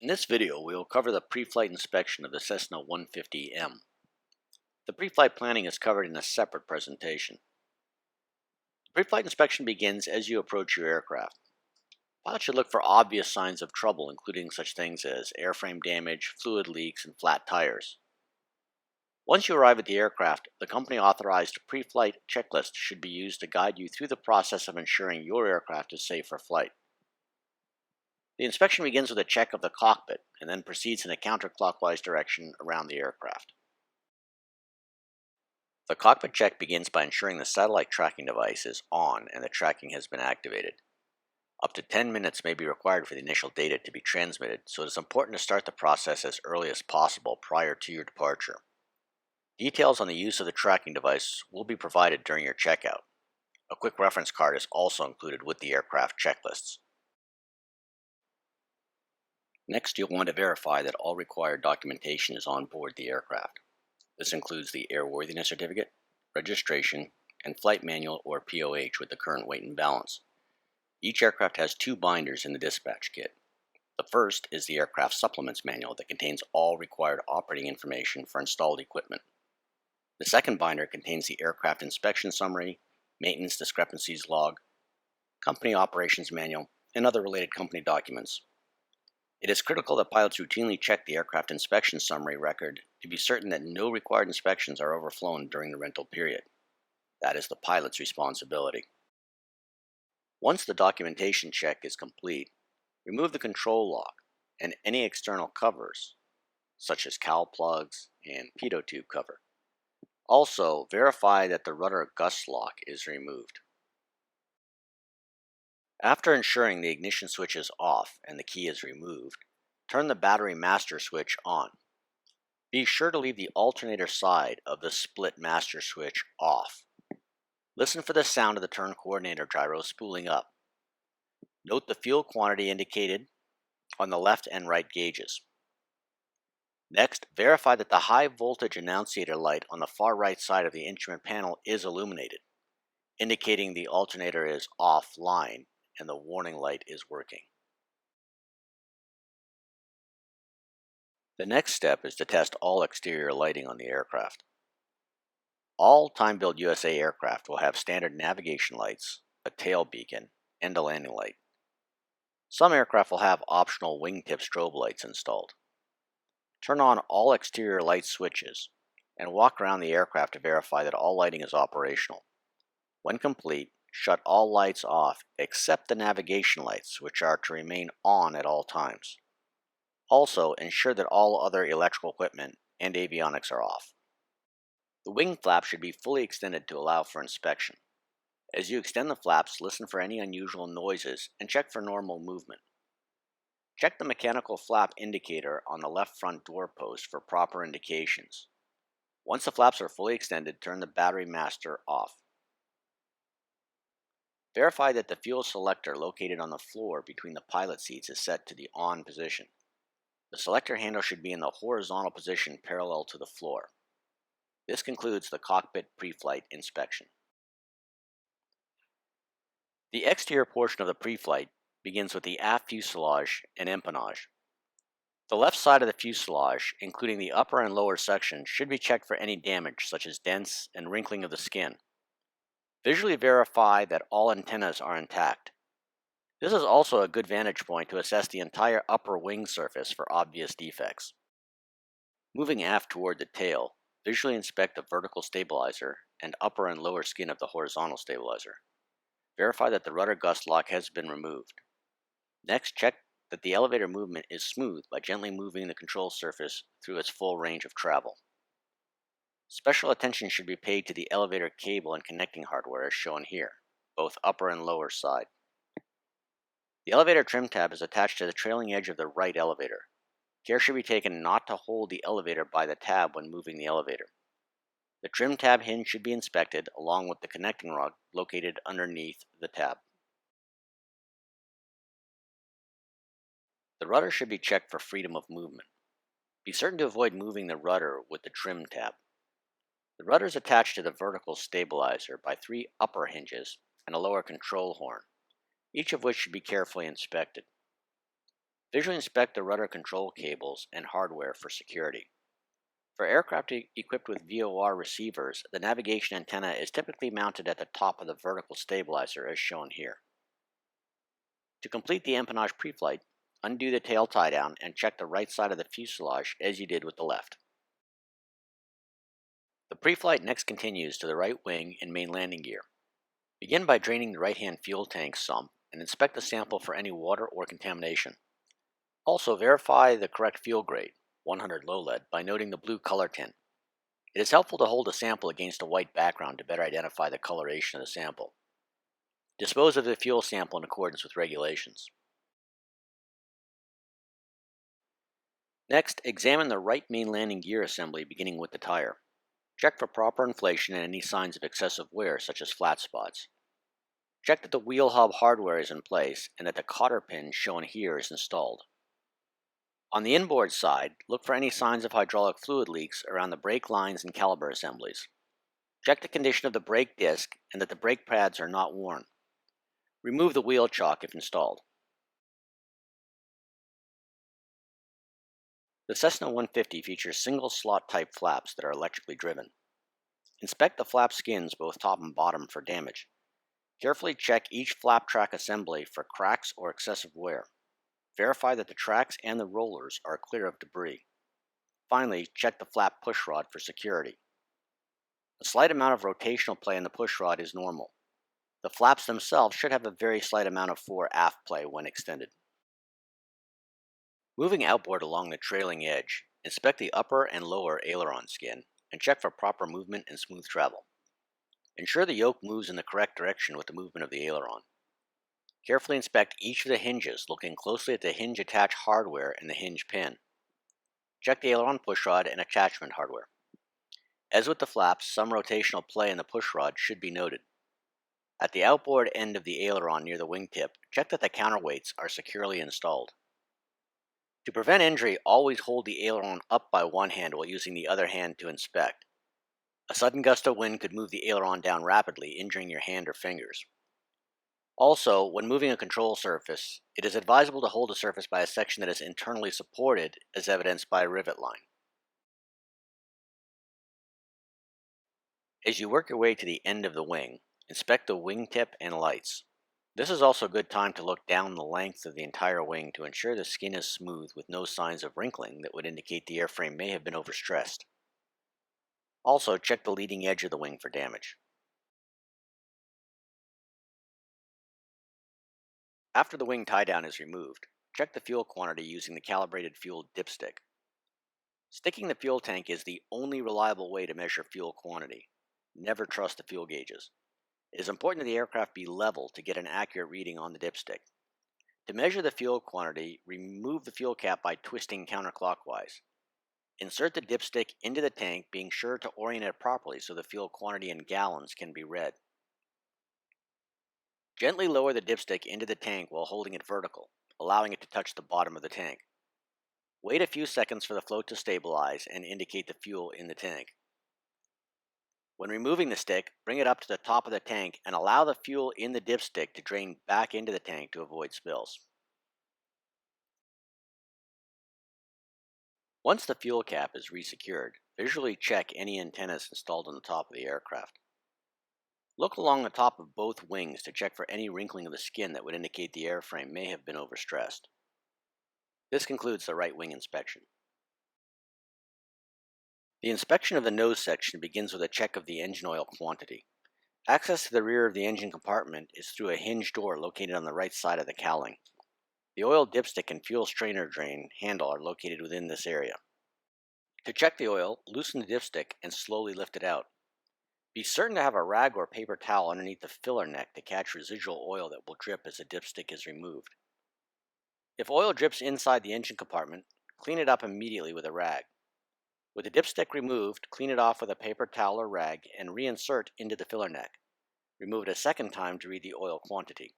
In this video, we will cover the pre-flight inspection of the Cessna 150M. The pre-flight planning is covered in a separate presentation. The pre-flight inspection begins as you approach your aircraft. Pilots should look for obvious signs of trouble, including such things as airframe damage, fluid leaks, and flat tires. Once you arrive at the aircraft, the company-authorized pre-flight checklist should be used to guide you through the process of ensuring your aircraft is safe for flight. The inspection begins with a check of the cockpit and then proceeds in a counterclockwise direction around the aircraft. The cockpit check begins by ensuring the satellite tracking device is on and the tracking has been activated. Up to 10 minutes may be required for the initial data to be transmitted, so it is important to start the process as early as possible prior to your departure. Details on the use of the tracking device will be provided during your checkout. A quick reference card is also included with the aircraft checklists. Next, you'll want to verify that all required documentation is on board the aircraft. This includes the airworthiness certificate, registration, and flight manual or POH with the current weight and balance. Each aircraft has two binders in the dispatch kit. The first is the aircraft supplements manual that contains all required operating information for installed equipment. The second binder contains the aircraft inspection summary, maintenance discrepancies log, company operations manual, and other related company documents. It is critical that pilots routinely check the aircraft inspection summary record to be certain that no required inspections are overflown during the rental period. That is the pilot's responsibility. Once the documentation check is complete, remove the control lock and any external covers, such as cowl plugs and pitot tube cover. Also, verify that the rudder gust lock is removed. After ensuring the ignition switch is off and the key is removed, turn the battery master switch on. Be sure to leave the alternator side of the split master switch off. Listen for the sound of the turn coordinator gyro spooling up. Note the fuel quantity indicated on the left and right gauges. Next, verify that the high voltage annunciator light on the far right side of the instrument panel is illuminated, indicating the alternator is offline and the warning light is working. The next step is to test all exterior lighting on the aircraft. All TimeBuildUSA aircraft will have standard navigation lights, a tail beacon, and a landing light. Some aircraft will have optional wingtip strobe lights installed. Turn on all exterior light switches and walk around the aircraft to verify that all lighting is operational. When complete, shut all lights off except the navigation lights, which are to remain on at all times. Also, ensure that all other electrical equipment and avionics are off. The wing flap should be fully extended to allow for inspection. As you extend the flaps, listen for any unusual noises and check for normal movement. Check the mechanical flap indicator on the left front door post for proper indications. Once the flaps are fully extended, turn the battery master off. Verify that the fuel selector located on the floor between the pilot seats is set to the on position. The selector handle should be in the horizontal position parallel to the floor. This concludes the cockpit pre-flight inspection. The exterior portion of the pre-flight begins with the aft fuselage and empennage. The left side of the fuselage, including the upper and lower section, should be checked for any damage such as dents and wrinkling of the skin. Visually verify that all antennas are intact. This is also a good vantage point to assess the entire upper wing surface for obvious defects. Moving aft toward the tail, visually inspect the vertical stabilizer and upper and lower skin of the horizontal stabilizer. Verify that the rudder gust lock has been removed. Next, check that the elevator movement is smooth by gently moving the control surface through its full range of travel. Special attention should be paid to the elevator cable and connecting hardware as shown here, both upper and lower side. The elevator trim tab is attached to the trailing edge of the right elevator. Care should be taken not to hold the elevator by the tab when moving the elevator. The trim tab hinge should be inspected along with the connecting rod located underneath the tab. The rudder should be checked for freedom of movement. Be certain to avoid moving the rudder with the trim tab. The rudder is attached to the vertical stabilizer by 3 upper hinges and a lower control horn, each of which should be carefully inspected. Visually inspect the rudder control cables and hardware for security. For aircraft equipped with VOR receivers, the navigation antenna is typically mounted at the top of the vertical stabilizer as shown here. To complete the empennage preflight, undo the tail tie-down and check the right side of the fuselage as you did with the left. The preflight next continues to the right wing and main landing gear. Begin by draining the right-hand fuel tank sump and inspect the sample for any water or contamination. Also verify the correct fuel grade, 100 low lead, by noting the blue color tint. It is helpful to hold a sample against a white background to better identify the coloration of the sample. Dispose of the fuel sample in accordance with regulations. Next, examine the right main landing gear assembly beginning with the tire. Check for proper inflation and any signs of excessive wear such as flat spots. Check that the wheel hub hardware is in place and that the cotter pin shown here is installed. On the inboard side, look for any signs of hydraulic fluid leaks around the brake lines and caliper assemblies. Check the condition of the brake disc and that the brake pads are not worn. Remove the wheel chock if installed. The Cessna 150 features single slot type flaps that are electrically driven. Inspect the flap skins both top and bottom for damage. Carefully check each flap track assembly for cracks or excessive wear. Verify that the tracks and the rollers are clear of debris. Finally, check the flap push rod for security. A slight amount of rotational play in the push rod is normal. The flaps themselves should have a very slight amount of fore aft play when extended. Moving outboard along the trailing edge, inspect the upper and lower aileron skin and check for proper movement and smooth travel. Ensure the yoke moves in the correct direction with the movement of the aileron. Carefully inspect each of the hinges, looking closely at the hinge attach hardware and the hinge pin. Check the aileron pushrod and attachment hardware. As with the flaps, some rotational play in the pushrod should be noted. At the outboard end of the aileron near the wingtip, check that the counterweights are securely installed. To prevent injury, always hold the aileron up by one hand while using the other hand to inspect. A sudden gust of wind could move the aileron down rapidly, injuring your hand or fingers. Also, when moving a control surface, it is advisable to hold the surface by a section that is internally supported, as evidenced by a rivet line. As you work your way to the end of the wing, inspect the wingtip and lights. This is also a good time to look down the length of the entire wing to ensure the skin is smooth with no signs of wrinkling that would indicate the airframe may have been overstressed. Also, check the leading edge of the wing for damage. After the wing tie-down is removed, check the fuel quantity using the calibrated fuel dipstick. Sticking the fuel tank is the only reliable way to measure fuel quantity. Never trust the fuel gauges. It is important that the aircraft be level to get an accurate reading on the dipstick. To measure the fuel quantity, remove the fuel cap by twisting counterclockwise. Insert the dipstick into the tank, being sure to orient it properly so the fuel quantity in gallons can be read. Gently lower the dipstick into the tank while holding it vertical, allowing it to touch the bottom of the tank. Wait a few seconds for the float to stabilize and indicate the fuel in the tank. When removing the stick, bring it up to the top of the tank and allow the fuel in the dipstick to drain back into the tank to avoid spills. Once the fuel cap is resecured, visually check any antennas installed on the top of the aircraft. Look along the top of both wings to check for any wrinkling of the skin that would indicate the airframe may have been overstressed. This concludes the right wing inspection. The inspection of the nose section begins with a check of the engine oil quantity. Access to the rear of the engine compartment is through a hinge door located on the right side of the cowling. The oil dipstick and fuel strainer drain handle are located within this area. To check the oil, loosen the dipstick and slowly lift it out. Be certain to have a rag or paper towel underneath the filler neck to catch residual oil that will drip as the dipstick is removed. If oil drips inside the engine compartment, clean it up immediately with a rag. With the dipstick removed, clean it off with a paper towel or rag and reinsert into the filler neck. Remove it a second time to read the oil quantity.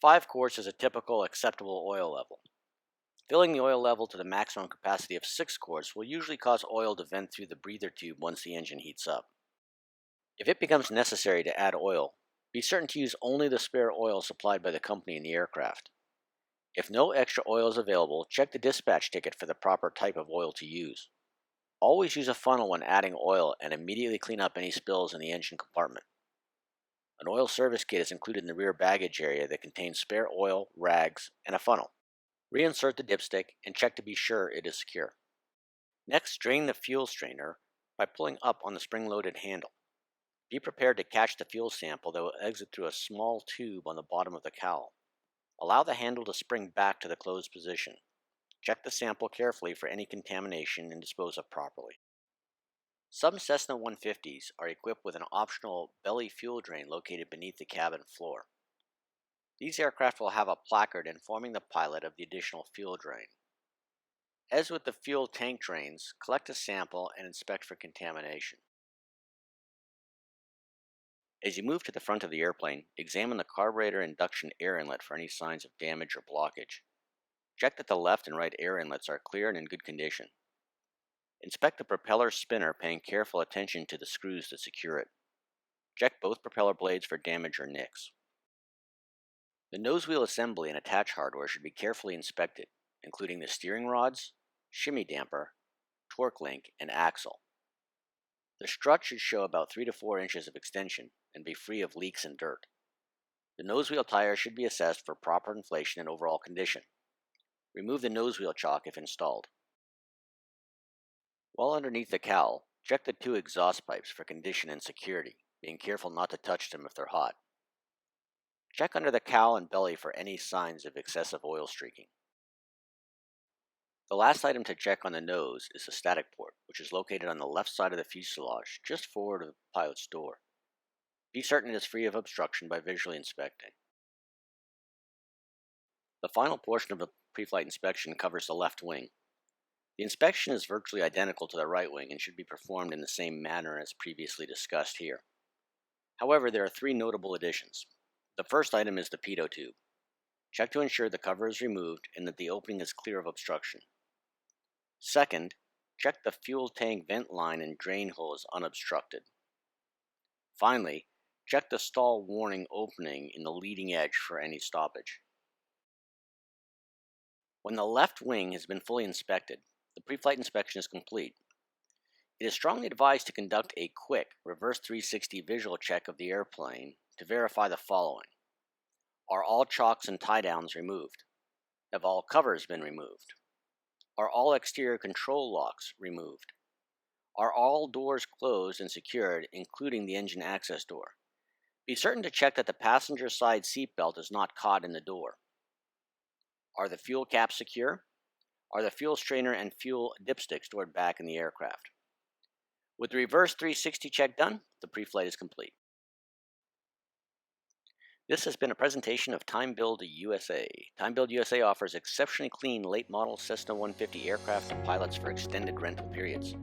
5 quarts is a typical acceptable oil level. Filling the oil level to the maximum capacity of 6 quarts will usually cause oil to vent through the breather tube once the engine heats up. If it becomes necessary to add oil, be certain to use only the spare oil supplied by the company in the aircraft. If no extra oil is available, check the dispatch ticket for the proper type of oil to use. Always use a funnel when adding oil and immediately clean up any spills in the engine compartment. An oil service kit is included in the rear baggage area that contains spare oil, rags, and a funnel. Reinsert the dipstick and check to be sure it is secure. Next, drain the fuel strainer by pulling up on the spring-loaded handle. Be prepared to catch the fuel sample that will exit through a small tube on the bottom of the cowl. Allow the handle to spring back to the closed position. Check the sample carefully for any contamination and dispose of properly. Some Cessna 150s are equipped with an optional belly fuel drain located beneath the cabin floor. These aircraft will have a placard informing the pilot of the additional fuel drain. As with the fuel tank drains, collect a sample and inspect for contamination. As you move to the front of the airplane, examine the carburetor induction air inlet for any signs of damage or blockage. Check that the left and right air inlets are clear and in good condition. Inspect the propeller spinner, paying careful attention to the screws that secure it. Check both propeller blades for damage or nicks. The nose wheel assembly and attach hardware should be carefully inspected, including the steering rods, shimmy damper, torque link, and axle. The strut should show about 3 to 4 inches of extension and be free of leaks and dirt. The nose wheel tires should be assessed for proper inflation and overall condition. Remove the nose wheel chock if installed. While underneath the cowl, check the 2 exhaust pipes for condition and security, being careful not to touch them if they're hot. Check under the cowl and belly for any signs of excessive oil streaking. The last item to check on the nose is the static port, which is located on the left side of the fuselage, just forward of the pilot's door. Be certain it is free of obstruction by visually inspecting. The final portion of the pre-flight inspection covers the left wing. The inspection is virtually identical to the right wing and should be performed in the same manner as previously discussed here. However, there are 3 notable additions. The first item is the pitot tube. Check to ensure the cover is removed and that the opening is clear of obstruction. Second, check the fuel tank vent line and drain hole is unobstructed. Finally, check the stall warning opening in the leading edge for any stoppage. When the left wing has been fully inspected, the pre-flight inspection is complete. It is strongly advised to conduct a quick reverse 360 visual check of the airplane to verify the following. Are all chocks and tie-downs removed? Have all covers been removed? Are all exterior control locks removed? Are all doors closed and secured, including the engine access door? Be certain to check that the passenger side seatbelt is not caught in the door. Are the fuel caps secure? Are the fuel strainer and fuel dipstick stored back in the aircraft? With the reverse 360 check done, the pre-flight is complete. This has been a presentation of TimeBuildUSA. TimeBuildUSA offers exceptionally clean late model Cessna 150 aircraft to pilots for extended rental periods.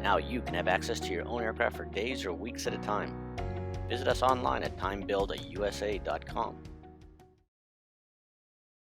Now you can have access to your own aircraft for days or weeks at a time. Visit us online at TimeBuildUSA.com.